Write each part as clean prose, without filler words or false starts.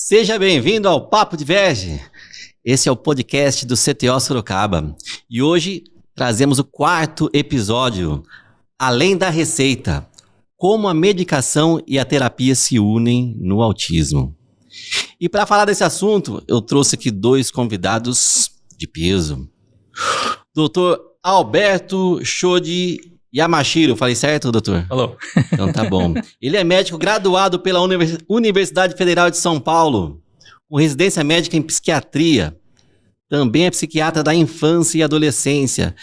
Seja bem-vindo ao Papo de Vege. Esse é o podcast do CTO Sorocaba. E hoje trazemos o 4º episódio, Além da Receita, como a medicação e a terapia se unem no autismo. E para falar desse assunto, eu trouxe aqui 2 convidados de peso. Dr. Alberto Shodi Yamashiro, falei certo, doutor? Falou. Então tá bom. Ele é médico graduado pela Universidade Federal de São Paulo, com residência médica em psiquiatria. Também é psiquiatra da infância e adolescência.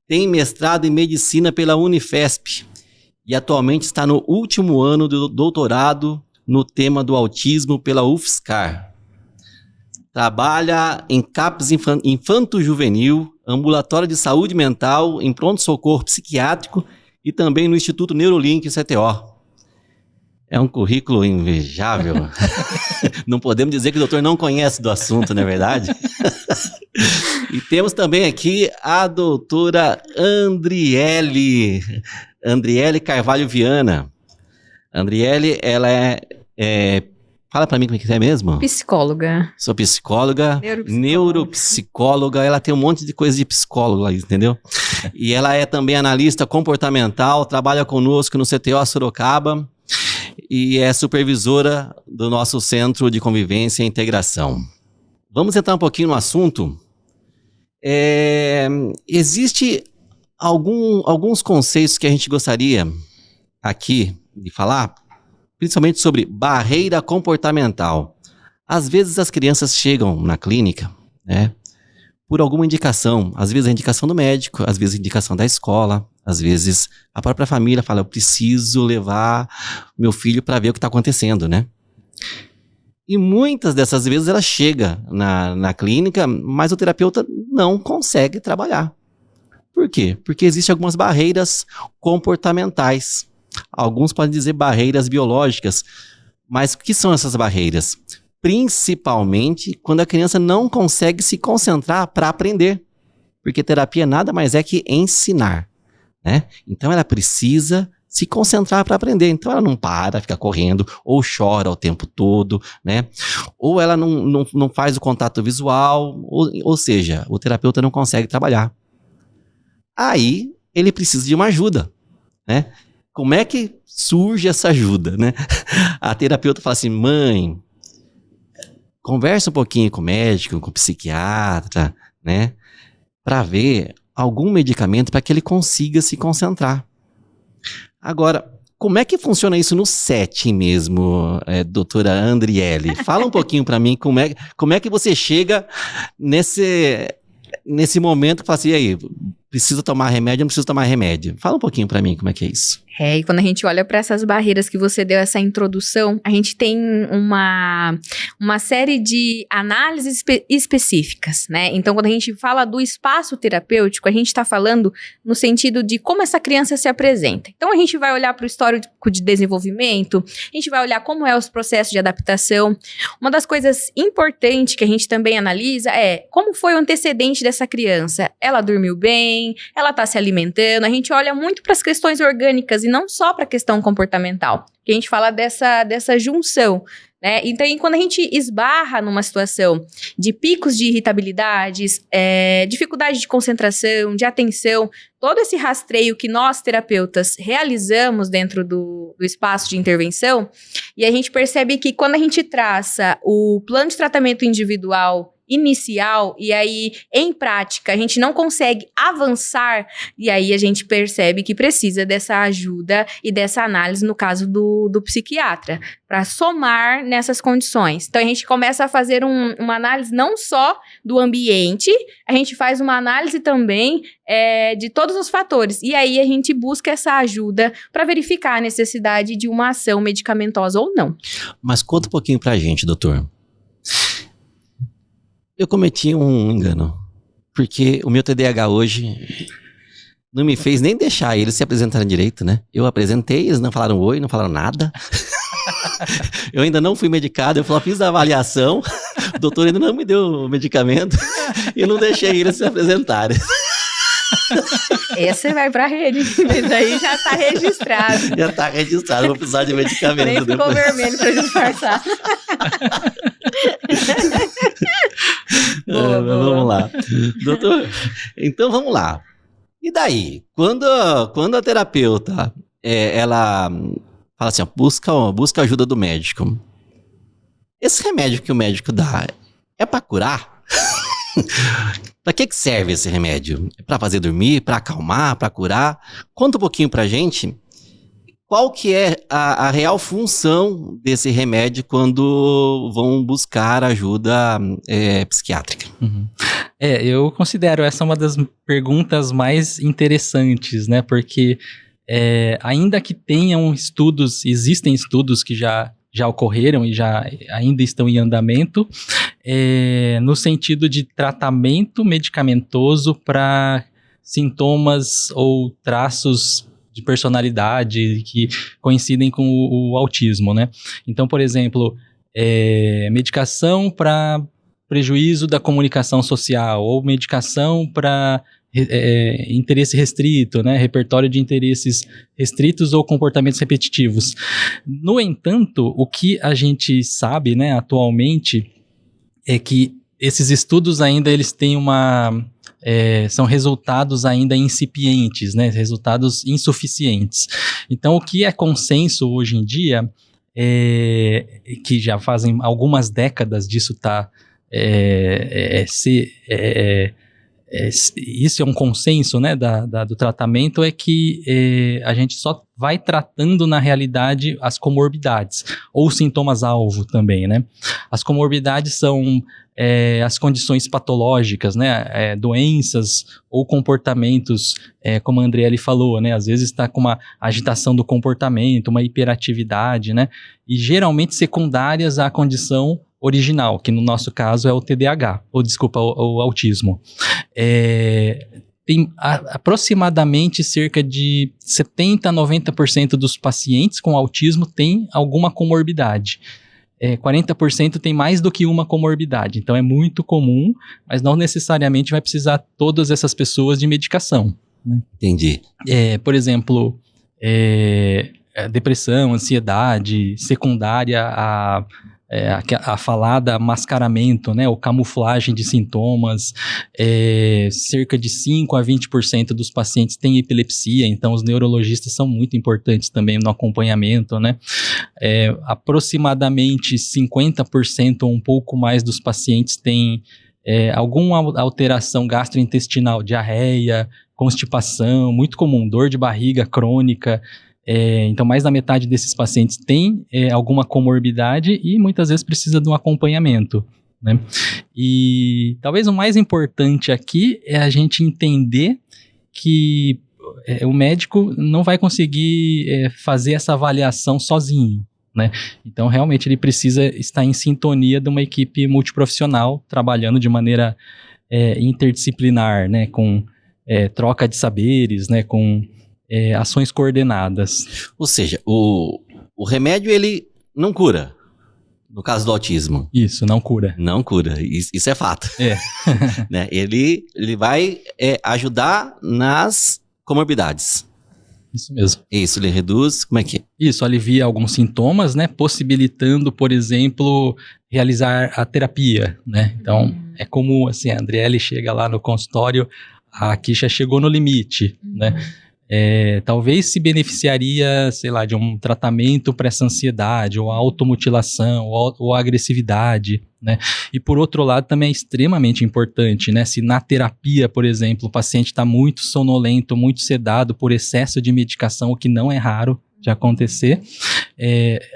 Tem mestrado em medicina pela Unifesp. E atualmente está no último ano do doutorado no tema do autismo pela UFSCar. Trabalha em CAPS infanto-juvenil, ambulatório de saúde mental, em pronto-socorro psiquiátrico e também no Instituto Neurolink CTO. É um currículo invejável. Não podemos dizer que o doutor não conhece do assunto, não é verdade? E temos também aqui a doutora Andriele Carvalho Viana. Andriele, ela fala pra mim como é que é mesmo? Psicóloga. Sou psicóloga, neuropsicóloga, ela tem um monte de coisa de psicólogo lá, entendeu? E ela é também analista comportamental, trabalha conosco no CTO Sorocaba e é supervisora do nosso Centro de Convivência e Integração. Vamos entrar um pouquinho no assunto. Existe alguns conceitos que a gente gostaria aqui de falar, principalmente sobre barreira comportamental. Às vezes as crianças chegam na clínica, né, por alguma indicação. Às vezes a indicação do médico, às vezes a indicação da escola, às vezes a própria família fala, eu preciso levar meu filho para ver o que está acontecendo, né? E muitas dessas vezes ela chega na clínica, mas o terapeuta não consegue trabalhar. Por quê? Porque existem algumas barreiras comportamentais. Alguns podem dizer barreiras biológicas, mas o que são essas barreiras? Principalmente quando a criança não consegue se concentrar para aprender, porque terapia nada mais é que ensinar, né? Então ela precisa se concentrar para aprender, então ela não para, fica correndo, ou chora o tempo todo, né? Ou ela não faz o contato visual, ou seja, o terapeuta não consegue trabalhar. Aí ele precisa de uma ajuda, né? Como é que surge essa ajuda, né? A terapeuta fala assim, mãe, conversa um pouquinho com o médico, com o psiquiatra, né? Para ver algum medicamento para que ele consiga se concentrar. Agora, como é que funciona isso no setting mesmo, doutora Andriele? Fala um pouquinho para mim como é que você chega nesse momento que fala assim, e aí, preciso tomar remédio ou não preciso tomar remédio? Fala um pouquinho pra mim como é que é isso. E quando a gente olha para essas barreiras que você deu, essa introdução, a gente tem uma série de análises específicas, né? Então, quando a gente fala do espaço terapêutico, a gente está falando no sentido de como essa criança se apresenta. Então, a gente vai olhar para o histórico de desenvolvimento, a gente vai olhar como é os processos de adaptação. Uma das coisas importantes que a gente também analisa é como foi o antecedente dessa criança. Ela dormiu bem? Ela está se alimentando? A gente olha muito para as questões orgânicas e não só para a questão comportamental, que a gente fala dessa junção, né? Então, quando a gente esbarra numa situação de picos de irritabilidades, dificuldade de concentração, de atenção, todo esse rastreio que nós, terapeutas, realizamos dentro do espaço de intervenção, e a gente percebe que quando a gente traça o plano de tratamento individual inicial, e aí, em prática, a gente não consegue avançar, e aí a gente percebe que precisa dessa ajuda e dessa análise, no caso do psiquiatra, para somar nessas condições. Então, a gente começa a fazer uma análise não só do ambiente, a gente faz uma análise também de todos os fatores, e aí a gente busca essa ajuda para verificar a necessidade de uma ação medicamentosa ou não. Mas conta um pouquinho pra gente, doutor. Eu cometi um engano, porque o meu TDAH hoje não me fez nem deixar eles se apresentarem direito, né? Eu apresentei, eles não falaram oi, não falaram nada. Eu ainda não fui medicado, eu fiz a avaliação, o doutor ainda não me deu o medicamento e não deixei eles se apresentarem. Esse vai pra rede, mas aí já tá registrado. Já tá registrado, vou precisar de medicamento. Nem ficou vermelho pra disfarçar. Doutor, então vamos lá. E daí? Quando a terapeuta, ela fala assim, ó, busca ajuda do médico. Esse remédio que o médico dá é pra curar? Pra que serve esse remédio? É pra fazer dormir, pra acalmar, pra curar? Conta um pouquinho pra gente qual que é a real função desse remédio quando vão buscar ajuda psiquiátrica. Uhum. Eu considero essa uma das perguntas mais interessantes, né? Porque ainda que existem estudos que já ocorreram e ainda estão em andamento, no sentido de tratamento medicamentoso para sintomas ou traços de personalidade que coincidem com o autismo, né? Então, por exemplo, medicação para prejuízo da comunicação social ou medicação para interesse restrito, né? Repertório de interesses restritos ou comportamentos repetitivos. No entanto, o que a gente sabe, né, atualmente é que esses estudos ainda eles têm são resultados ainda incipientes, né? Resultados insuficientes. Então, o que é consenso hoje em dia, que já fazem algumas décadas disso isso é um consenso, né, do tratamento, é que a gente só vai tratando na realidade as comorbidades, ou sintomas-alvo também, né? As comorbidades são as condições patológicas, né, doenças ou comportamentos, como a Andriele falou, né, às vezes está com uma agitação do comportamento, uma hiperatividade, né, e geralmente secundárias à condição original, que no nosso caso é o TDAH, o autismo. Tem aproximadamente cerca de 70% a 90% dos pacientes com autismo têm alguma comorbidade. 40% tem mais do que uma comorbidade, então é muito comum, mas não necessariamente vai precisar todas essas pessoas de medicação, né? Entendi. Por exemplo, depressão, ansiedade, secundária a falada mascaramento, né, ou camuflagem de sintomas, cerca de 5% a 20% dos pacientes têm epilepsia, então os neurologistas são muito importantes também no acompanhamento, né, aproximadamente 50% ou um pouco mais dos pacientes têm alguma alteração gastrointestinal, diarreia, constipação, muito comum, dor de barriga crônica. Então, mais da metade desses pacientes tem alguma comorbidade e muitas vezes precisa de um acompanhamento, né? E talvez o mais importante aqui é a gente entender que o médico não vai conseguir fazer essa avaliação sozinho, né? Então, realmente, ele precisa estar em sintonia de uma equipe multiprofissional, trabalhando de maneira interdisciplinar, né? Com troca de saberes, né? Com ações coordenadas. Ou seja, o remédio, ele não cura, no caso do autismo. Isso, não cura. Não cura, isso é fato. Né? Ele vai ajudar nas comorbidades. Isso mesmo. Isso, ele reduz, como é que é? Isso, alivia alguns sintomas, né, possibilitando, por exemplo, realizar a terapia, né? Então, é comum, assim, a Andriele chega lá no consultório, a queixa chegou no limite, né? Talvez se beneficiaria, sei lá, de um tratamento para essa ansiedade, ou automutilação, ou agressividade, né? E por outro lado também é extremamente importante, né? Se na terapia, por exemplo, o paciente está muito sonolento, muito sedado por excesso de medicação, o que não é raro de acontecer,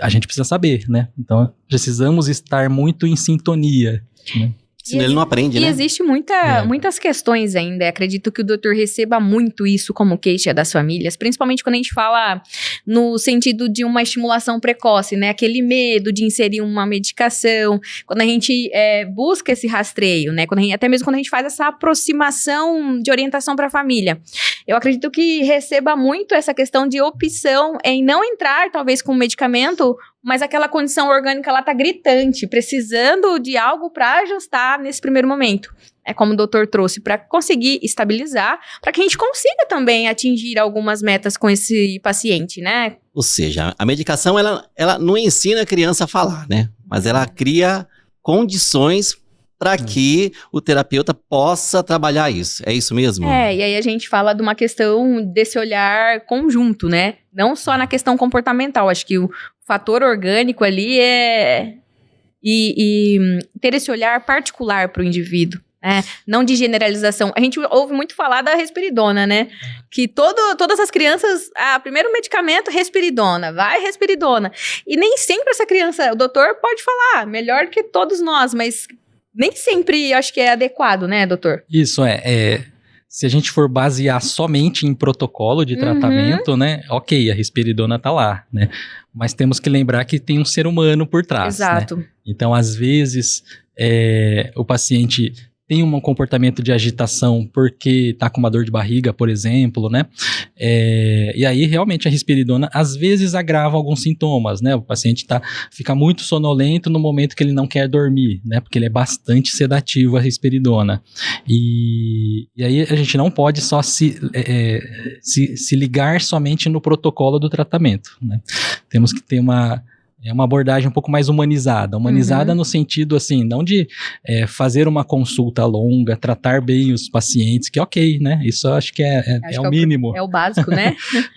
a gente precisa saber, né? Então precisamos estar muito em sintonia, né? Senão ele não aprende, né? E existe muitas questões ainda. Acredito que o doutor receba muito isso como queixa das famílias, principalmente quando a gente fala no sentido de uma estimulação precoce, né? Aquele medo de inserir uma medicação, quando a gente busca esse rastreio, né? Até mesmo quando a gente faz essa aproximação de orientação para a família. Eu acredito que receba muito essa questão de opção em não entrar, talvez, com medicamento, mas aquela condição orgânica lá tá gritante, precisando de algo para ajustar nesse primeiro momento. É como o doutor trouxe, para conseguir estabilizar, para que a gente consiga também atingir algumas metas com esse paciente, né? Ou seja, a medicação, ela não ensina a criança a falar, né? Mas ela cria condições para que o terapeuta possa trabalhar isso. É isso mesmo? E aí a gente fala de uma questão desse olhar conjunto, né? Não só na questão comportamental. Acho que o fator orgânico ali é... E ter esse olhar particular para o indivíduo. Não de generalização. A gente ouve muito falar da risperidona, né? Que todas as crianças, primeiro medicamento, risperidona, vai risperidona. E nem sempre essa criança, o doutor pode falar, melhor que todos nós, mas nem sempre acho que é adequado, né, doutor? Isso se a gente for basear somente em protocolo de tratamento, né? Ok, a risperidona tá lá, né? Mas temos que lembrar que tem um ser humano por trás, Exato. né? Então, às vezes, o paciente tem um comportamento de agitação porque tá com uma dor de barriga, por exemplo, né? E aí, realmente, a risperidona, às vezes, agrava alguns sintomas, né? O paciente fica muito sonolento no momento que ele não quer dormir, né? Porque ele é bastante sedativo, a risperidona. E aí, a gente não pode só se ligar somente no protocolo do tratamento, né? Temos que ter uma abordagem um pouco mais humanizada. Humanizada no sentido, assim, não de fazer uma consulta longa, tratar bem os pacientes, que ok, né? Isso eu acho que é o mínimo. É o básico, né?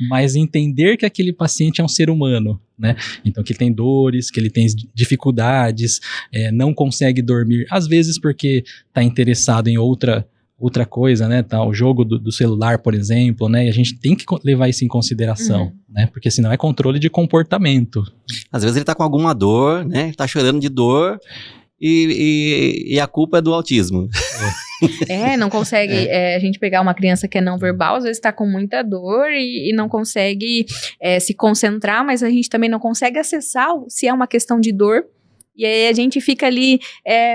Mas entender que aquele paciente é um ser humano, né? Então, que ele tem dores, que ele tem dificuldades, não consegue dormir, às vezes porque está interessado em outra coisa, né, o jogo do celular, por exemplo, né, e a gente tem que levar isso em consideração, né, porque senão é controle de comportamento. Às vezes ele tá com alguma dor, né, tá chorando de dor e a culpa é do autismo. Não consegue, a gente pegar uma criança que é não verbal, às vezes tá com muita dor e não consegue se concentrar, mas a gente também não consegue acessar se é uma questão de dor. E aí a gente fica ali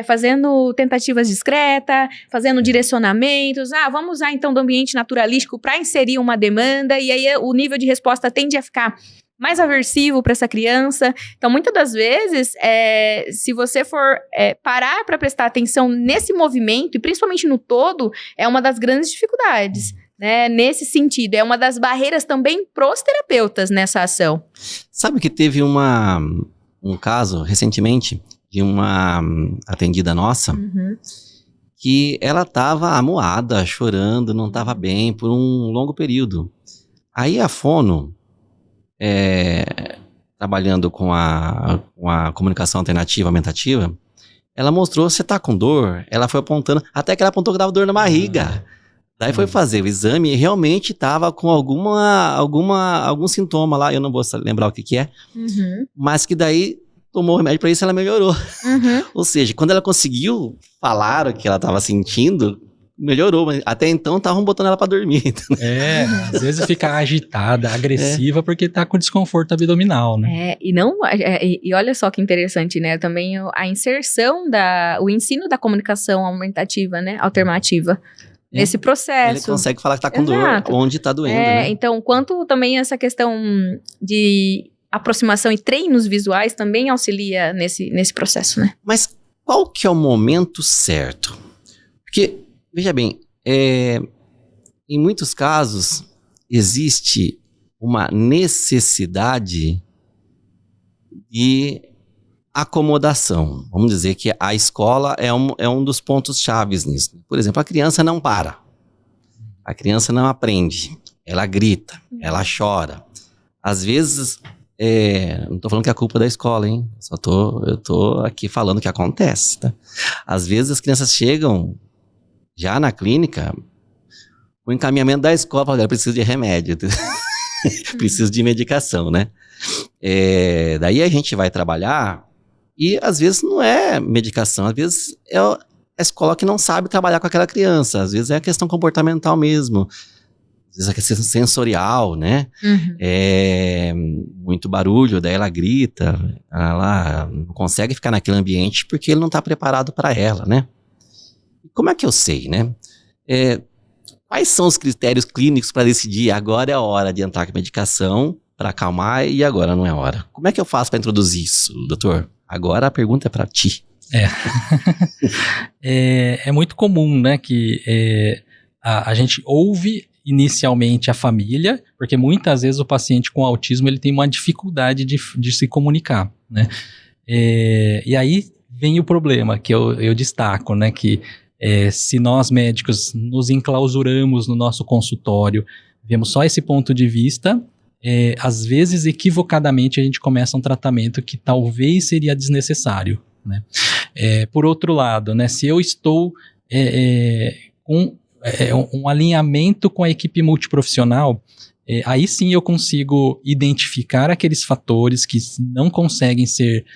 fazendo tentativas discretas, fazendo direcionamentos. Vamos usar então do ambiente naturalístico para inserir uma demanda. E aí o nível de resposta tende a ficar mais aversivo para essa criança. Então, muitas das vezes, se você for parar para prestar atenção nesse movimento, e principalmente no todo, é uma das grandes dificuldades. Né? Nesse sentido, é uma das barreiras também pros terapeutas nessa ação. Sabe que teve um caso, recentemente, de uma atendida nossa, que ela estava amuada, chorando, não estava bem por um longo período. Aí a fono, trabalhando com a comunicação alternativa, aumentativa, ela mostrou, você tá com dor? Ela foi apontando, até que ela apontou que dava dor na barriga. Daí foi fazer o exame e realmente estava com algum sintoma lá, eu não vou lembrar o que é, mas que daí tomou remédio para isso e ela melhorou. Ou seja, quando ela conseguiu falar o que ela estava sentindo, melhorou, mas até então estavam botando ela para dormir. Às vezes fica agitada, agressiva, porque tá com desconforto abdominal, né? E olha só que interessante, né? Também a inserção o ensino da comunicação aumentativa, né? Alternativa. Nesse processo. Ele consegue falar que tá com dor onde tá doendo, né? Então, quanto também essa questão de aproximação e treinos visuais também auxilia nesse processo, né? Mas qual que é o momento certo? Porque, veja bem, em muitos casos existe uma necessidade de acomodação. Vamos dizer que a escola é um dos pontos chaves nisso. Por exemplo, a criança não para. A criança não aprende. Ela grita, ela chora. Às vezes, não estou falando que é a culpa da escola, hein? Eu tô aqui falando o que acontece, tá? Às vezes as crianças chegam já na clínica, o encaminhamento da escola, fala, preciso de remédio, preciso de medicação, né? Daí a gente vai trabalhar e às vezes não é medicação, às vezes é a escola que não sabe trabalhar com aquela criança, às vezes é a questão comportamental mesmo, às vezes é a questão sensorial, né? Muito barulho, daí ela grita, ela não consegue ficar naquele ambiente porque ele não está preparado para ela, né? Como é que eu sei, né? Quais são os critérios clínicos para decidir agora é a hora de entrar com medicação para acalmar e agora não é a hora? Como é que eu faço para introduzir isso, doutor? Agora a pergunta é para ti. É muito comum, né, que a gente ouve inicialmente a família, porque muitas vezes o paciente com autismo ele tem uma dificuldade de se comunicar, né? E aí vem o problema que eu destaco, né? Que se nós médicos nos enclausuramos no nosso consultório, vemos só esse ponto de vista, às vezes equivocadamente a gente começa um tratamento que talvez seria desnecessário, né? Por outro lado, né? Se eu estou com um alinhamento com a equipe multiprofissional, aí sim eu consigo identificar aqueles fatores que não conseguem ser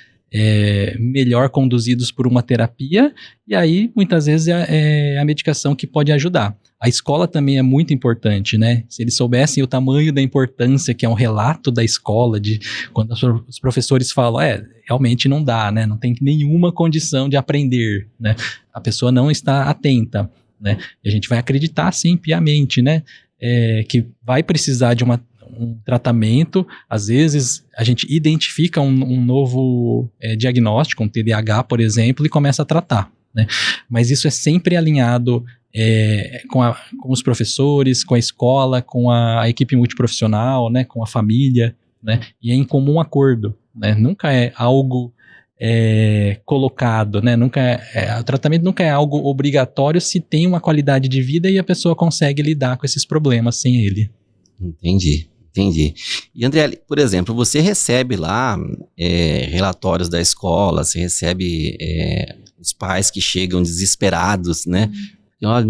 melhor conduzidos por uma terapia, e aí muitas vezes é a medicação que pode ajudar. A escola também é muito importante, né? Se eles soubessem o tamanho da importância, que é um relato da escola, de quando os professores falam, realmente não dá, né? Não tem nenhuma condição de aprender, né? A pessoa não está atenta, né? E a gente vai acreditar, sim, piamente, né? Que vai precisar de um tratamento. Às vezes a gente identifica um novo diagnóstico, um TDAH, por exemplo, e começa a tratar, né? Mas isso é sempre alinhado com os professores, com a escola, com a equipe multiprofissional, né? Com a família, né? E é em comum acordo, né? Nunca é algo colocado, né? O tratamento nunca é algo obrigatório se tem uma qualidade de vida e a pessoa consegue lidar com esses problemas sem ele. Entendi. E André, por exemplo, você recebe lá relatórios da escola, você recebe os pais que chegam desesperados, né? Olha,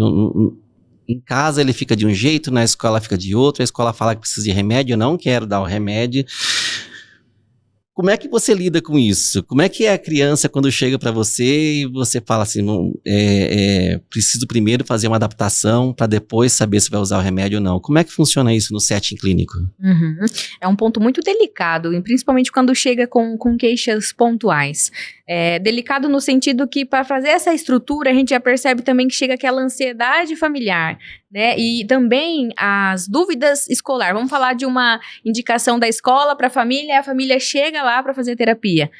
em casa ele fica de um jeito, na escola fica de outro, a escola fala que precisa de remédio, eu não quero dar o remédio. Como é que você lida com isso? Como é que é a criança quando chega para você e você fala assim, preciso primeiro fazer uma adaptação para depois saber se vai usar o remédio ou não? Como é que funciona isso no setting clínico? É um ponto muito delicado, e principalmente quando chega com queixas pontuais. Delicado no sentido que para fazer essa estrutura a gente já percebe também que chega aquela ansiedade familiar, né? E também as dúvidas escolar. Vamos falar de uma indicação da escola para a família chega lá para fazer terapia.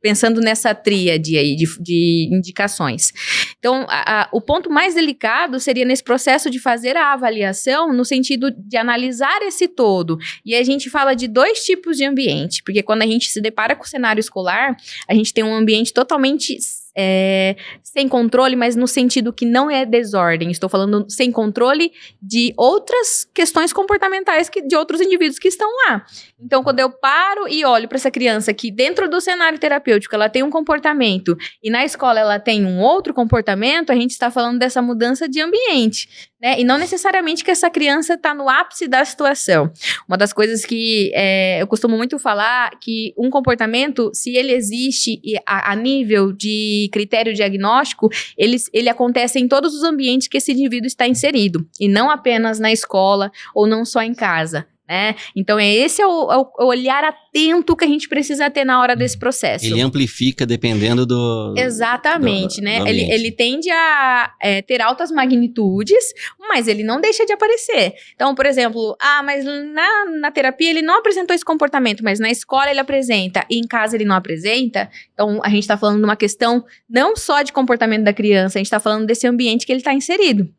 Pensando nessa tríade aí de indicações. Então, o ponto mais delicado seria nesse processo de fazer a avaliação no sentido de analisar esse todo. E a gente fala de 2 tipos de ambiente, porque quando a gente se depara com o cenário escolar, a gente tem um ambiente totalmente sem controle, mas no sentido que não é desordem. Estou falando sem controle de outras questões comportamentais de outros indivíduos que estão lá. Então, quando eu paro e olho para essa criança que dentro do cenário terapêutico ela tem um comportamento e na escola ela tem um outro comportamento, a gente está falando dessa mudança de ambiente, né? E não necessariamente que essa criança está no ápice da situação. Uma das coisas que eu costumo muito falar, que um comportamento, se ele existe a nível de critério diagnóstico, ele acontece em todos os ambientes que esse indivíduo está inserido, e não apenas na escola ou não só em casa, né? Então esse é o olhar atento que a gente precisa ter na hora desse processo. Ele amplifica dependendo do... Exatamente, né? Do Ele tende a ter altas magnitudes, mas ele não deixa de aparecer. Então, por exemplo, mas na terapia ele não apresentou esse comportamento, mas na escola ele apresenta e em casa ele não apresenta. Então, a gente está falando de uma questão não só de comportamento da criança, a gente está falando desse ambiente que ele está inserido.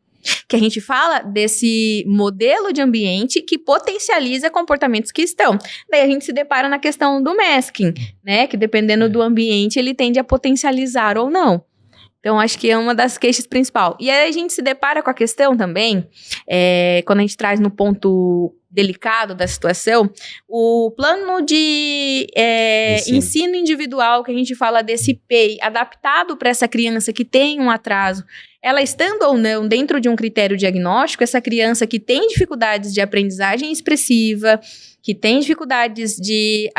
Que a gente fala desse modelo de ambiente que potencializa comportamentos que estão. Daí a gente se depara na questão do masking, né? Que dependendo do ambiente, ele tende a potencializar ou não. Então, acho que é uma das queixas principais. E aí a gente se depara com a questão também, quando a gente traz no ponto delicado da situação, o plano de ensino individual, que a gente fala desse PEI, adaptado para essa criança que tem um atraso, ela estando ou não dentro de um critério diagnóstico, essa criança que tem dificuldades de aprendizagem expressiva, que tem dificuldades de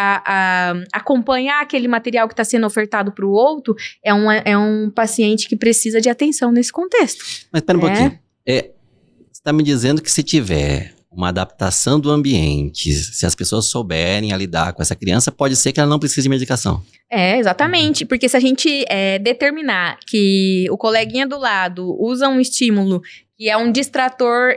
acompanhar aquele material que está sendo ofertado para o outro, é um paciente que precisa de atenção nesse contexto. Mas espera um pouquinho. Você está me dizendo que se tiver uma adaptação do ambiente, se as pessoas souberem a lidar com essa criança, pode ser que ela não precise de medicação. Exatamente, porque se a gente determinar que o coleguinha do lado usa um estímulo que é um distrator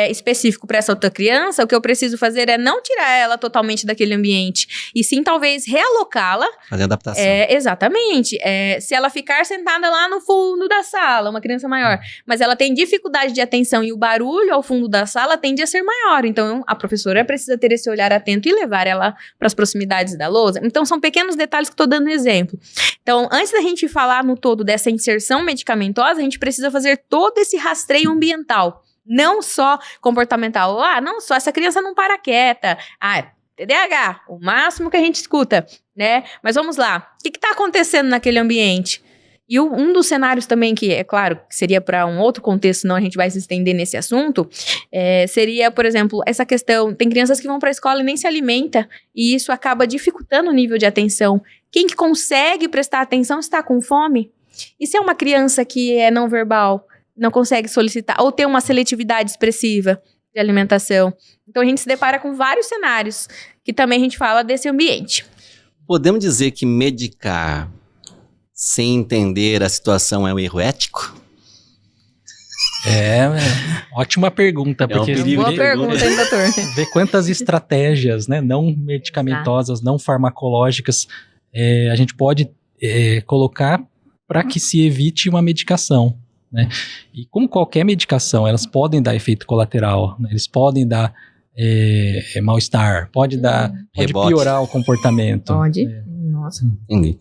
específico para essa outra criança, o que eu preciso fazer é não tirar ela totalmente daquele ambiente, e sim talvez realocá-la. Fazer adaptação. Exatamente. Se ela ficar sentada lá no fundo da sala, uma criança maior, mas ela tem dificuldade de atenção e o barulho ao fundo da sala tende a ser maior, então a professora precisa ter esse olhar atento e levar ela para as proximidades da lousa. Então são pequenos detalhes que estou dando exemplo. Então, antes da gente falar no todo dessa inserção medicamentosa, a gente precisa fazer todo esse rastreio ambiental. Não só comportamental. Não só essa criança não para quieta. TDAH, o máximo que a gente escuta, né? Mas vamos lá. O que está acontecendo naquele ambiente? E um dos cenários também que, é claro, que seria para um outro contexto, senão a gente vai se estender nesse assunto, seria, por exemplo, essa questão, tem crianças que vão para a escola e nem se alimenta, e isso acaba dificultando o nível de atenção. Quem que consegue prestar atenção está com fome? E se é uma criança que é não verbal, não consegue solicitar, ou tem uma seletividade expressiva de alimentação? Então a gente se depara com vários cenários, que também a gente fala desse ambiente. Podemos dizer que medicar sem entender a situação é um erro ético? Ótima pergunta, porque boa pergunta, hein, doutor? Ver quantas estratégias, né, não medicamentosas, não farmacológicas, a gente pode colocar para que se evite uma medicação, né? E como qualquer medicação, elas podem dar efeito colateral, né? Eles podem dar mal-estar, pode piorar o comportamento. Pode? Nossa. Entendi.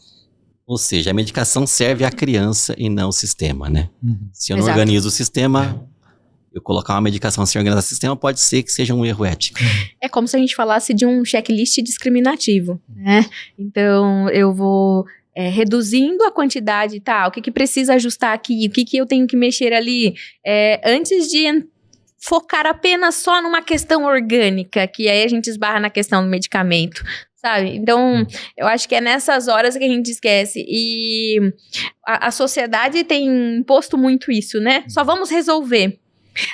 Ou seja, a medicação serve à criança e não ao sistema, né? Se eu não Exato. organizo o sistema, eu colocar uma medicação sem organizar o sistema, pode ser que seja um erro ético. É como se a gente falasse de um checklist discriminativo, né? Então, eu vou reduzindo a quantidade, o que precisa ajustar aqui, o que eu tenho que mexer ali, antes de focar apenas só numa questão orgânica, que aí a gente esbarra na questão do medicamento, sabe? Então, eu acho que é nessas horas que a gente esquece. E a sociedade tem imposto muito isso, né? Só vamos resolver.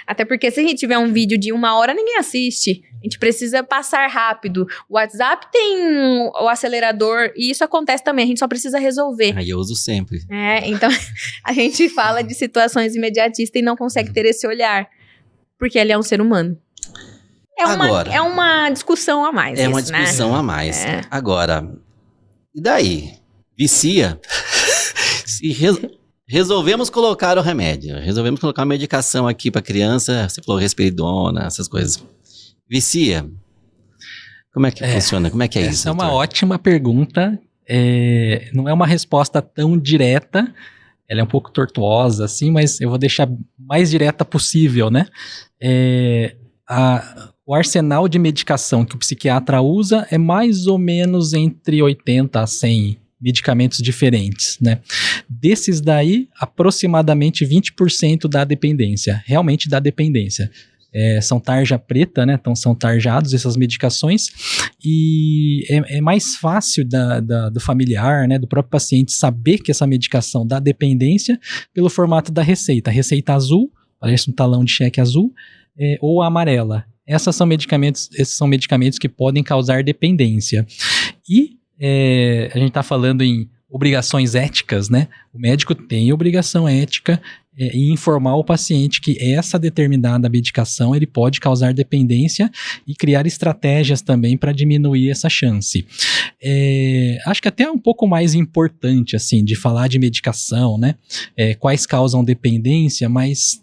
Até porque se a gente tiver um vídeo de 1 hora, ninguém assiste. A gente precisa passar rápido. O WhatsApp tem o acelerador e isso acontece também. A gente só precisa resolver. Aí eu uso sempre. Então, a gente fala de situações imediatistas e não consegue ter esse olhar. Porque ele é um ser humano. Agora, é uma discussão a mais. É uma discussão a mais. Agora, e daí? Vicia? Se resolvemos colocar o remédio, resolvemos colocar uma medicação aqui para criança, você falou risperidona, essas coisas. Vicia? Como é que funciona? Como é que é isso? Essa é uma ótima pergunta. Não é uma resposta tão direta. Ela é um pouco tortuosa, assim, mas eu vou deixar mais direta possível, né? O arsenal de medicação que o psiquiatra usa é mais ou menos entre 80 a 100 medicamentos diferentes, né? Desses daí, aproximadamente 20% dá dependência, realmente dá dependência. São tarja preta, né? Então são tarjados essas medicações e é mais fácil do familiar, né? Do próprio paciente saber que essa medicação dá dependência pelo formato da receita. A receita azul, parece um talão de cheque azul, ou a amarela. Esses são medicamentos que podem causar dependência. E a gente está falando em obrigações éticas, né? O médico tem obrigação ética em informar o paciente que essa determinada medicação ele pode causar dependência e criar estratégias também para diminuir essa chance. Acho que até é um pouco mais importante, assim, de falar de medicação, né? Quais causam dependência, mas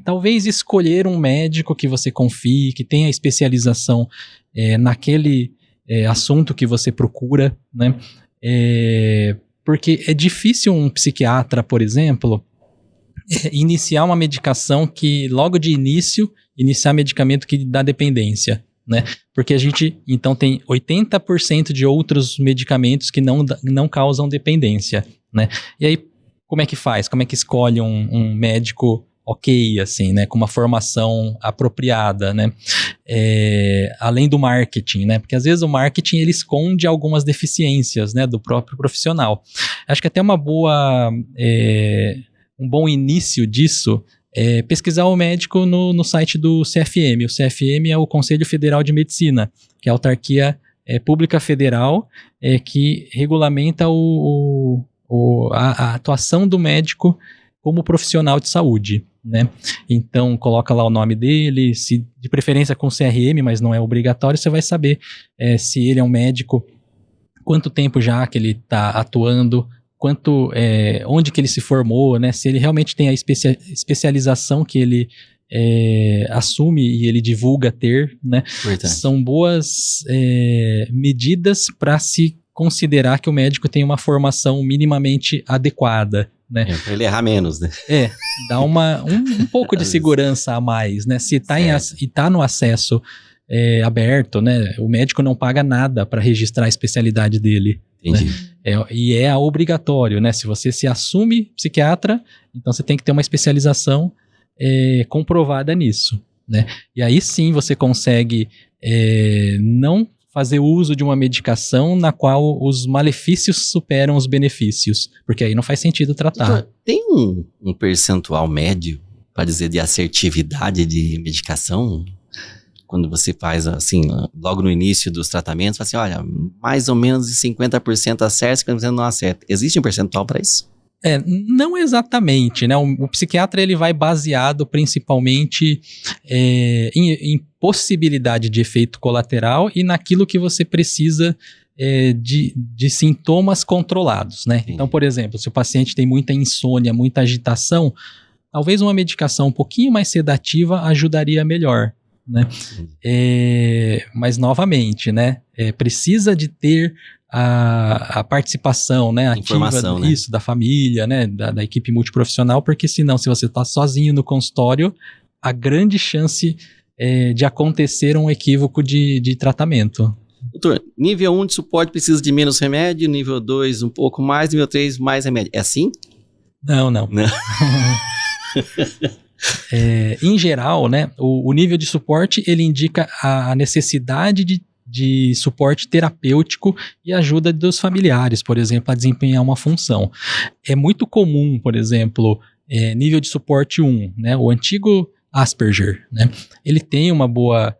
talvez escolher um médico que você confie, que tenha especialização naquele assunto que você procura, né? Porque é difícil um psiquiatra, por exemplo, iniciar uma medicação que logo de início, iniciar medicamento que dá dependência, né? Porque a gente, então, tem 80% de outros medicamentos que não causam dependência, né? E aí, como é que faz? Como é que escolhe um médico ok, assim, né, com uma formação apropriada, né, além do marketing, né, porque às vezes o marketing ele esconde algumas deficiências, né, do próprio profissional. Acho que até um bom início disso é pesquisar o médico no site do CFM. O CFM é o Conselho Federal de Medicina, que é a autarquia pública federal que regulamenta a atuação do médico como profissional de saúde, né? Então, coloca lá o nome dele, se de preferência com CRM, mas não é obrigatório, você vai saber se ele é um médico, quanto tempo já que ele está atuando, onde que ele se formou, né? Se ele realmente tem a especialização que ele assume e ele divulga ter, né? Verdade. São boas medidas para se considerar que o médico tem uma formação minimamente adequada, né? Para ele errar menos, né? Dá um pouco de segurança a mais, né? Se tá no acesso aberto, né? O médico não paga nada para registrar a especialidade dele. Entendi. Né? E é obrigatório, né? Se você se assume psiquiatra, então você tem que ter uma especialização comprovada nisso, né? E aí sim você consegue não fazer uso de uma medicação na qual os malefícios superam os benefícios, porque aí não faz sentido tratar. Doutor, tem um percentual médio, para dizer, de assertividade de medicação? Quando você faz, assim, logo no início dos tratamentos, fala assim, olha, mais ou menos de 50% acerta, 50% não acerta. Existe um percentual para isso? Não exatamente, né? O psiquiatra ele vai baseado principalmente em possibilidade de efeito colateral e naquilo que você precisa de sintomas controlados, né? Sim. Então, por exemplo, se o paciente tem muita insônia, muita agitação, talvez uma medicação um pouquinho mais sedativa ajudaria melhor, né? Mas novamente, né? Precisa de ter a participação, né, ativa né? Isso, da família, né, da equipe multiprofissional, porque senão, se você está sozinho no consultório, a grande chance de acontecer um equívoco de tratamento. Doutor, nível 1 de suporte precisa de menos remédio, nível 2 um pouco mais, nível 3 mais remédio. É assim? Não. Em geral, né, o nível de suporte, ele indica a necessidade de suporte terapêutico e ajuda dos familiares, por exemplo, a desempenhar uma função. É muito comum, por exemplo, nível de suporte 1, né, o antigo Asperger, né, ele tem uma boa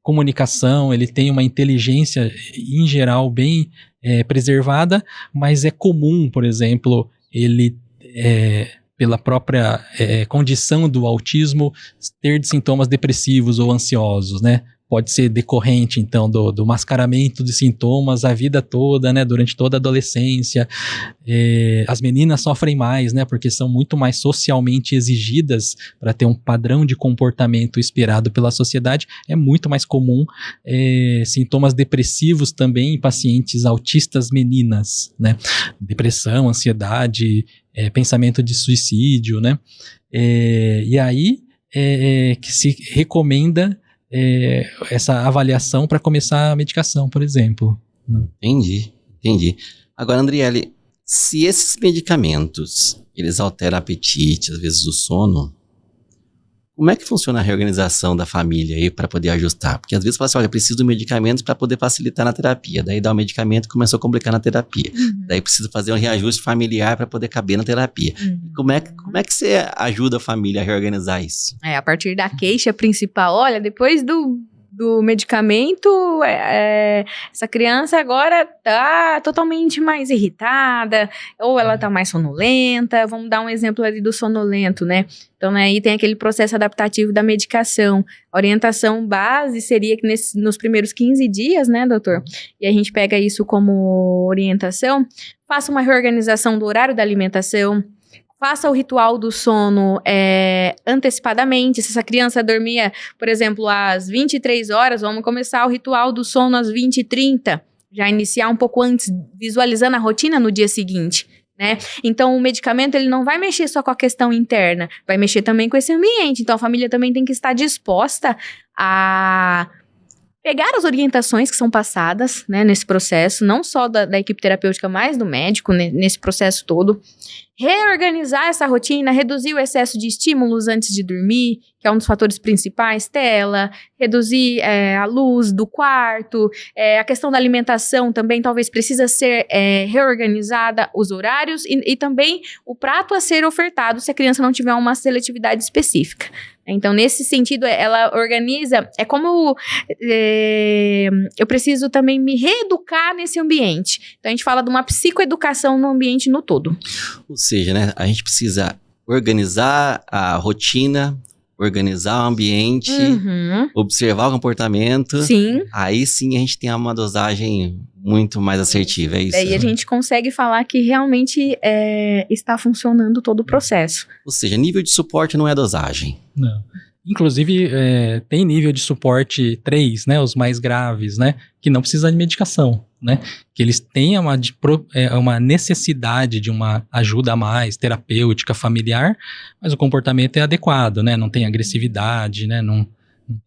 comunicação, ele tem uma inteligência, em geral, bem preservada, mas é comum, por exemplo, ele pela própria condição do autismo, ter sintomas depressivos ou ansiosos, né? Pode ser decorrente, então, do mascaramento de sintomas a vida toda, né? Durante toda a adolescência. As meninas sofrem mais, né? Porque são muito mais socialmente exigidas para ter um padrão de comportamento esperado pela sociedade. É muito mais comum sintomas depressivos também em pacientes autistas meninas, né? Depressão, ansiedade, pensamento de suicídio, né? E aí que se recomenda essa avaliação para começar a medicação, por exemplo. Entendi. Agora, Andriele, se esses medicamentos, eles alteram o apetite, às vezes o sono, como é que funciona a reorganização da família aí para poder ajustar? Porque às vezes fala assim, olha, preciso de medicamentos para poder facilitar na terapia. Daí dá o medicamento e começou a complicar na terapia. Uhum. Daí precisa fazer um reajuste familiar para poder caber na terapia. Uhum. Como é que você ajuda a família a reorganizar isso? A partir da queixa principal, olha, depois do medicamento, essa criança agora tá totalmente mais irritada, ou ela tá mais sonolenta. Vamos dar um exemplo ali do sonolento, né? Então, aí tem aquele processo adaptativo da medicação. A orientação base seria que nos primeiros 15 dias, né, doutor? E a gente pega isso como orientação. Faça uma reorganização do horário da alimentação. Faça o ritual do sono antecipadamente. Se essa criança dormia, por exemplo, às 23 horas, vamos começar o ritual do sono às 20h30. Já iniciar um pouco antes, visualizando a rotina no dia seguinte, né? Então, o medicamento, ele não vai mexer só com a questão interna, vai mexer também com esse ambiente. Então, a família também tem que estar disposta a pegar as orientações que são passadas, né, nesse processo, não só da equipe terapêutica, mas do médico, né, nesse processo todo. Reorganizar essa rotina, reduzir o excesso de estímulos antes de dormir. que é um dos fatores principais, tela, reduzir a luz do quarto, a questão da alimentação também talvez precisa ser reorganizada, os horários e também o prato a ser ofertado se a criança não tiver uma seletividade específica. Então, nesse sentido, ela organiza, é como eu preciso também me reeducar nesse ambiente. Então, a gente fala de uma psicoeducação no ambiente no todo. Ou seja, né, a gente precisa organizar a rotina, organizar o ambiente, observar o comportamento. Sim. Aí sim a gente tem uma dosagem muito mais assertiva, é isso? Daí a gente consegue falar que realmente está funcionando todo o processo. Ou seja, nível de suporte não é dosagem. Não. Inclusive, tem nível de suporte 3, né, os mais graves, né, que não precisa de medicação, né, que eles têm uma necessidade de uma ajuda a mais, terapêutica, familiar, mas o comportamento é adequado, né, não tem agressividade, né, não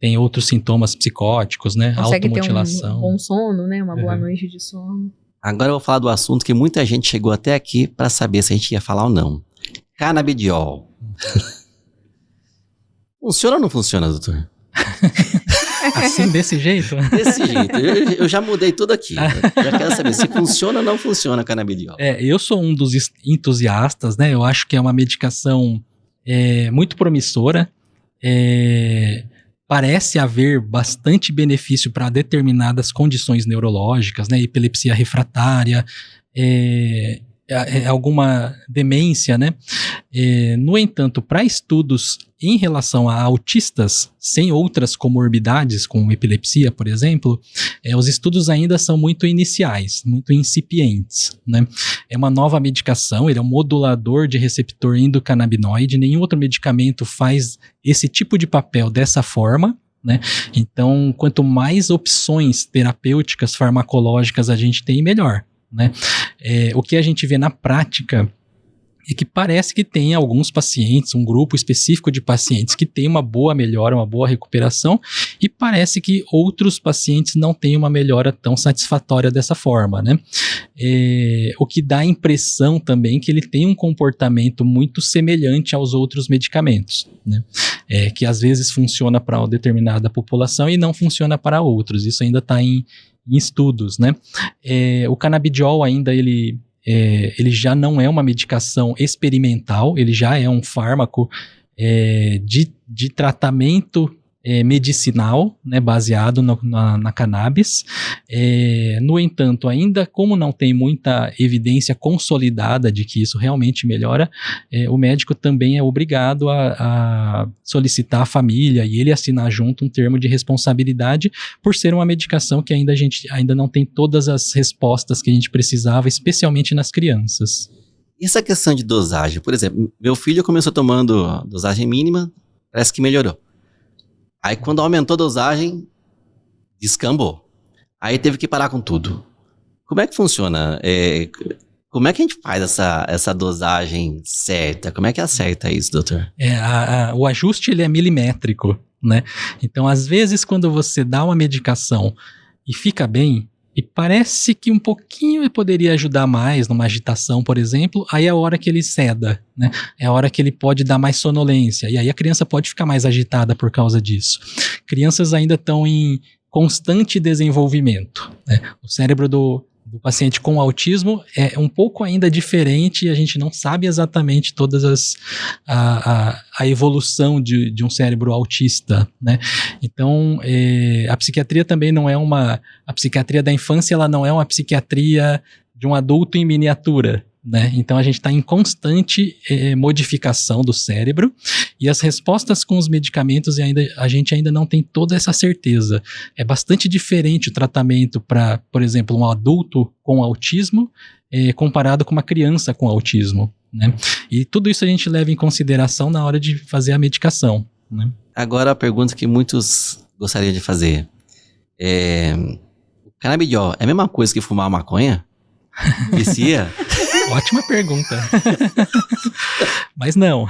tem outros sintomas psicóticos, né, automutilação. Ter um bom sono, né, uma boa noite de sono. Agora eu vou falar do assunto que muita gente chegou até aqui para saber se a gente ia falar ou não. Canabidiol. Funciona ou não funciona, doutor? Assim, desse jeito? Desse jeito. Eu já mudei tudo aqui. Já quero saber se funciona ou não funciona a canabidiol. Eu sou um dos entusiastas, né? Eu acho que é uma medicação muito promissora. Parece haver bastante benefício para determinadas condições neurológicas, né? Epilepsia refratária, alguma demência, né? No entanto, para estudos em relação a autistas sem outras comorbidades, como epilepsia, por exemplo, os estudos ainda são muito iniciais, muito incipientes, né? É uma nova medicação, ele é um modulador de receptor endocannabinoide, nenhum outro medicamento faz esse tipo de papel dessa forma, né? Então, quanto mais opções terapêuticas, farmacológicas a gente tem, melhor, né? O que a gente vê na prática é que parece que tem alguns pacientes, um grupo específico de pacientes que tem uma boa melhora, uma boa recuperação, e parece que outros pacientes não têm uma melhora tão satisfatória dessa forma, né? O que dá a impressão também que ele tem um comportamento muito semelhante aos outros medicamentos, né? Que às vezes funciona para uma determinada população e não funciona para outros. Isso ainda está em estudos, né? O canabidiol ainda ele já não é uma medicação experimental, ele já é um fármaco de tratamento medicinal, né, baseado na cannabis. No entanto, ainda como não tem muita evidência consolidada de que isso realmente melhora, o médico também é obrigado a solicitar à família e ele assinar junto um termo de responsabilidade por ser uma medicação que a gente ainda não tem todas as respostas que a gente precisava, especialmente nas crianças. E essa questão de dosagem? Por exemplo, meu filho começou tomando dosagem mínima, parece que melhorou. Aí quando aumentou a dosagem, descambou. Aí teve que parar com tudo. Como é que funciona? Como é que a gente faz essa dosagem certa? Como é que acerta isso, doutor? O ajuste ele é milimétrico, né? Então, às vezes, quando você dá uma medicação e fica bem, e parece que um pouquinho poderia ajudar mais numa agitação, por exemplo, aí é a hora que ele ceda, né? É a hora que ele pode dar mais sonolência, e aí a criança pode ficar mais agitada por causa disso. Crianças ainda estão em constante desenvolvimento, né? O cérebro do paciente com autismo é um pouco ainda diferente e a gente não sabe exatamente todas a evolução de um cérebro autista, né? Então, a psiquiatria também não é a psiquiatria da infância, ela não é uma psiquiatria de um adulto em miniatura, né? Então a gente está em constante modificação do cérebro e as respostas com os medicamentos a gente ainda não tem toda essa certeza. É bastante diferente o tratamento para, por exemplo, um adulto com autismo comparado com uma criança com autismo, né? E tudo isso a gente leva em consideração na hora de fazer a medicação, né? Agora a pergunta que muitos gostariam de fazer. O canabidiol é a mesma coisa que fumar maconha? Vicia? Ótima pergunta. Mas não.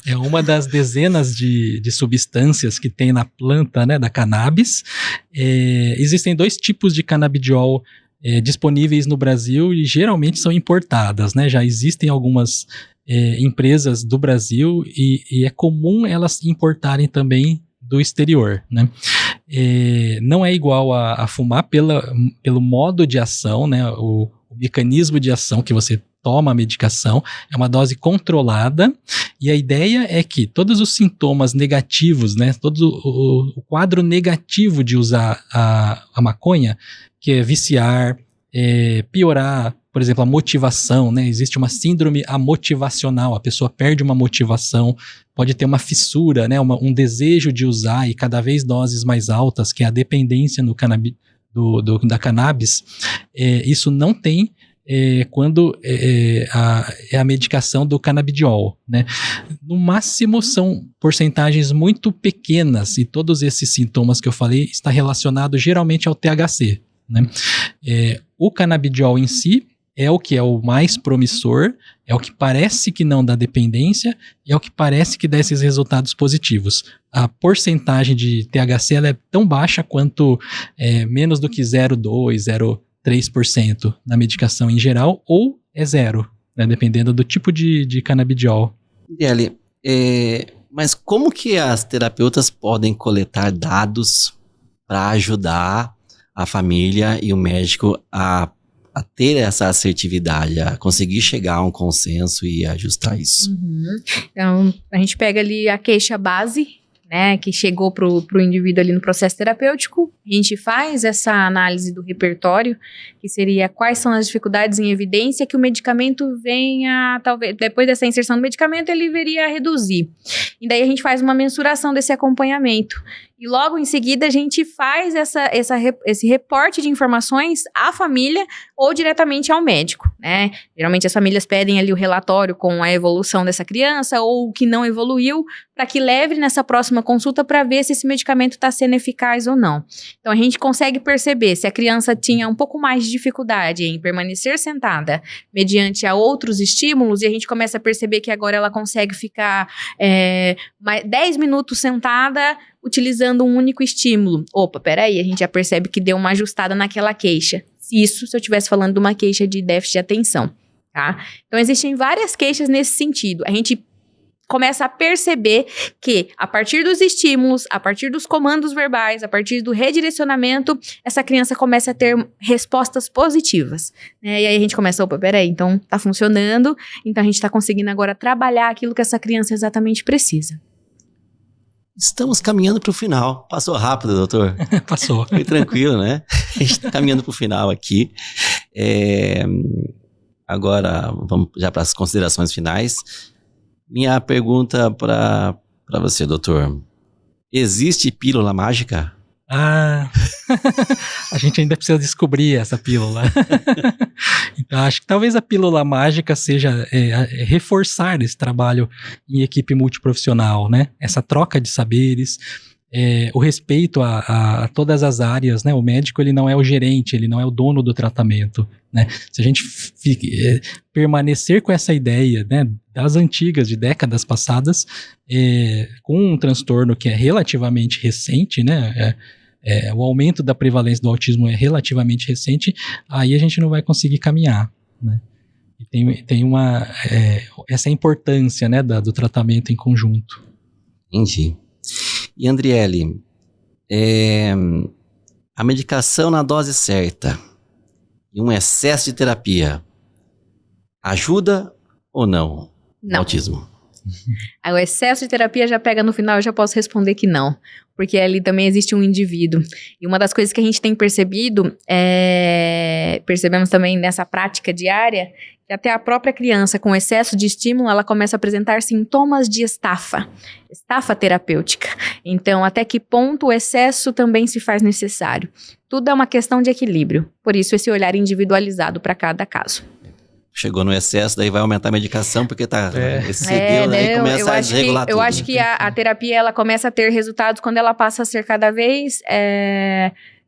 É uma das dezenas de substâncias que tem na planta, né, da cannabis. Existem 2 tipos de canabidiol disponíveis no Brasil e geralmente são importadas, né? Já existem algumas empresas do Brasil e é comum elas importarem também do exterior, né? Não é igual a fumar pelo modo de ação, né? O mecanismo de ação que você toma a medicação, é uma dose controlada, e a ideia é que todos os sintomas negativos, né, todo o quadro negativo de usar a maconha, que é viciar, piorar, por exemplo, a motivação, né, existe uma síndrome amotivacional, a pessoa perde uma motivação, pode ter uma fissura, né, um desejo de usar, e cada vez doses mais altas, que é a dependência no da cannabis, isso não tem quando a medicação do canabidiol, né? No máximo são porcentagens muito pequenas, e todos esses sintomas que eu falei está relacionado geralmente ao THC, né? O canabidiol em si é o que é o mais promissor, é o que parece que não dá dependência e é o que parece que dá esses resultados positivos. A porcentagem de THC ela é tão baixa quanto menos do que 0,2%, 0,3% na medicação em geral, ou é zero, né, dependendo do tipo de canabidiol. Eli, mas como que as terapeutas podem coletar dados para ajudar a família e o médico a ter essa assertividade, a conseguir chegar a um consenso e ajustar isso? Então, a gente pega ali a queixa base, né, que chegou pro indivíduo ali no processo terapêutico, a gente faz essa análise do repertório, que seria quais são as dificuldades em evidência que o medicamento venha, talvez, depois dessa inserção do medicamento, ele viria a reduzir. E daí a gente faz uma mensuração desse acompanhamento. E logo em seguida a gente faz esse reporte de informações à família ou diretamente ao médico, né? Geralmente as famílias pedem ali o relatório com a evolução dessa criança ou o que não evoluiu, para que leve nessa próxima consulta para ver se esse medicamento está sendo eficaz ou não. Então a gente consegue perceber se a criança tinha um pouco mais de dificuldade em permanecer sentada mediante a outros estímulos, e a gente começa a perceber que agora ela consegue ficar 10 minutos sentada utilizando um único estímulo. Opa, peraí, a gente já percebe que deu uma ajustada naquela queixa. Se eu estivesse falando de uma queixa de déficit de atenção, tá? Então, existem várias queixas nesse sentido. A gente começa a perceber que, a partir dos estímulos, a partir dos comandos verbais, a partir do redirecionamento, essa criança começa a ter respostas positivas, né? E aí a gente começa, opa, peraí, então tá funcionando, então a gente tá conseguindo agora trabalhar aquilo que essa criança exatamente precisa. Estamos caminhando para o final. Passou rápido, doutor? Passou. Foi tranquilo, né? A gente está caminhando para o final aqui. Agora, vamos já para as considerações finais. Minha pergunta para você, doutor. Existe pílula mágica? A gente ainda precisa descobrir essa pílula. Então, acho que talvez a pílula mágica seja reforçar esse trabalho em equipe multiprofissional, né? Essa troca de saberes, o respeito a todas as áreas, né? O médico, ele não é o gerente, ele não é o dono do tratamento, né? Se a gente permanecer com essa ideia, né, das antigas, de décadas passadas, com um transtorno que é relativamente recente, né? O aumento da prevalência do autismo é relativamente recente, aí a gente não vai conseguir caminhar, né? E tem essa importância, né, do tratamento em conjunto. Entendi. E Andriele, a medicação na dose certa e um excesso de terapia ajuda ou não no autismo? Aí o excesso de terapia já pega no final, eu já posso responder que não, porque ali também existe um indivíduo. E uma das coisas que a gente tem percebido, percebemos também nessa prática diária, que até a própria criança com excesso de estímulo, ela começa a apresentar sintomas de estafa terapêutica. Então, até que ponto o excesso também se faz necessário? Tudo é uma questão de equilíbrio, por isso esse olhar individualizado para cada caso. Chegou no excesso, daí vai aumentar a medicação, porque excedeu, daí começa a desregular tudo. Eu acho que a terapia, ela começa a ter resultados quando ela passa a ser cada vez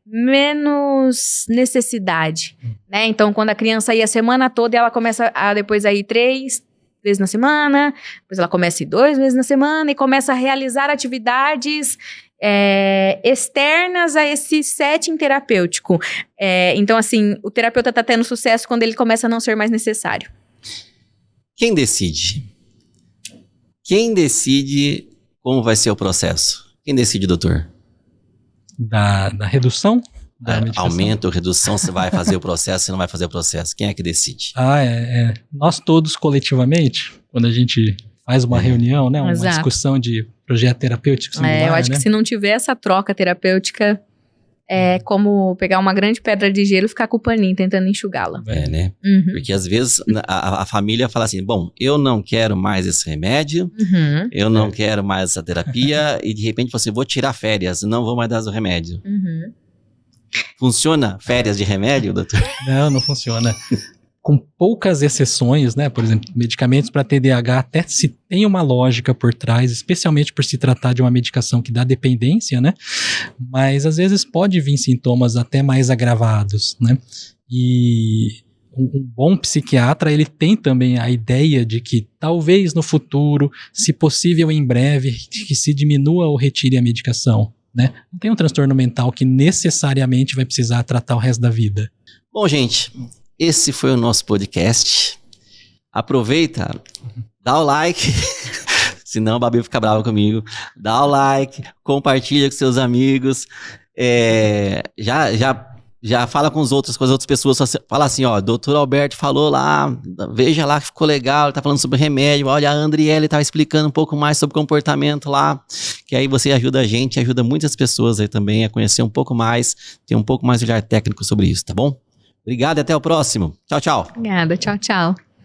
menos necessidade, né? Então, quando a criança ia a semana toda, ela começa a depois a ir 3 vezes na semana, depois ela começa a ir 2 vezes na semana, e começa a realizar atividades externas a esse setting terapêutico. Então, assim, o terapeuta está tendo sucesso quando ele começa a não ser mais necessário. Quem decide? Quem decide como vai ser o processo? Quem decide, doutor? Da redução da medicação? Aumento, redução, se vai fazer o processo, se não vai fazer o processo. Quem é que decide? Nós todos coletivamente, quando a gente faz uma reunião, né? Uma discussão de projeto terapêutico singular, eu acho que se não tiver essa troca terapêutica, é como pegar uma grande pedra de gelo e ficar com o paninho tentando enxugá-la. Né? Porque às vezes a família fala assim, bom, eu não quero mais esse remédio, eu não quero mais essa terapia, e de repente você, vou tirar férias, não vou mais dar o remédio. Funciona férias de remédio, doutor? Não funciona. Com poucas exceções, né? Por exemplo, medicamentos para TDAH até se tem uma lógica por trás, especialmente por se tratar de uma medicação que dá dependência, né? Mas às vezes pode vir sintomas até mais agravados, né? E um bom psiquiatra, ele tem também a ideia de que talvez no futuro, se possível em breve, que se diminua ou retire a medicação, né? Não tem um transtorno mental que necessariamente vai precisar tratar o resto da vida. Bom, gente, esse foi o nosso podcast. Aproveita, dá o like, senão o Babi fica bravo comigo. Dá o like, compartilha com seus amigos. Já fala com as outras pessoas. Fala assim, ó, doutor Alberto falou lá, veja lá que ficou legal, ele tá falando sobre remédio. Olha, a Andriele tá explicando um pouco mais sobre comportamento lá, que aí você ajuda a gente, ajuda muitas pessoas aí também a conhecer um pouco mais, ter um pouco mais de olhar técnico sobre isso, tá bom? Obrigado e até o próximo. Tchau, tchau. Obrigada, tchau, tchau.